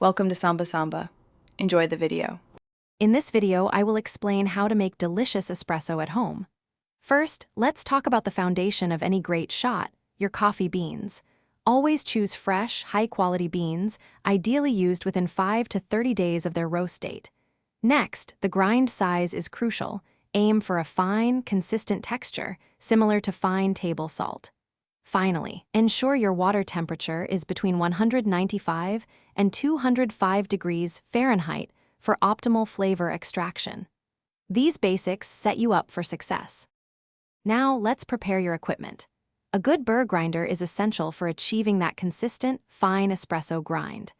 Welcome to Samba Samba. Enjoy the video. In this video, I will explain how to make delicious espresso at home. First, let's talk about the foundation of any great shot, your coffee beans. Always choose fresh, high-quality beans, ideally used within 5 to 30 days of their roast date. Next, the grind size is crucial. Aim for a fine, consistent texture, similar to fine table salt. Finally, ensure your water temperature is between 195 and 205 degrees Fahrenheit for optimal flavor extraction. These basics set you up for success. Now, let's prepare your equipment. A good burr grinder is essential for achieving that consistent, fine espresso grind.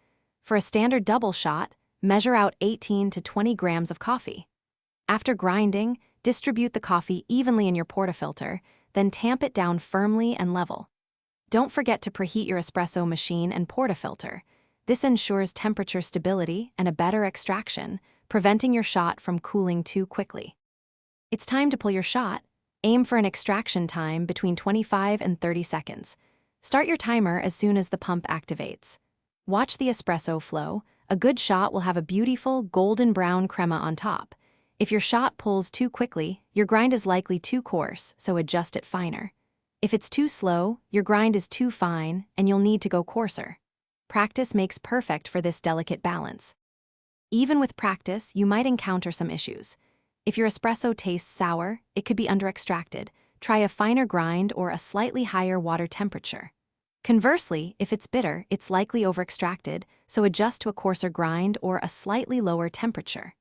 For a standard double shot, measure out 18 to 20 grams of coffee. After grinding, distribute the coffee evenly in your portafilter, then tamp it down firmly and level. Don't forget to preheat your espresso machine and portafilter. This ensures temperature stability and a better extraction, preventing your shot from cooling too quickly. It's time to pull your shot. Aim for an extraction time between 25 and 30 seconds. Start your timer as soon as the pump activates. Watch the espresso flow. A good shot will have a beautiful golden brown crema on top. If your shot pulls too quickly, your grind is likely too coarse, so adjust it finer. If it's too slow, your grind is too fine, and you'll need to go coarser. Practice makes perfect for this delicate balance. Even with practice, you might encounter some issues. If your espresso tastes sour, it could be under-extracted. Try a finer grind or a slightly higher water temperature. Conversely, if it's bitter, it's likely over-extracted, so adjust to a coarser grind or a slightly lower temperature.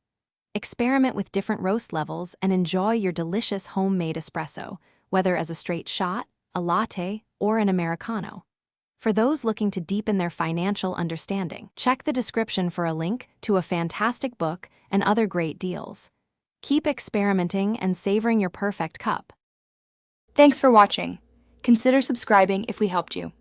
Experiment with different roast levels and enjoy your delicious homemade espresso, whether as a straight shot, a latte, or an Americano. For those looking to deepen their financial understanding, check the description for a link to a fantastic book and other great deals. Keep experimenting and savoring your perfect cup. Thanks for watching. Consider subscribing if we helped you.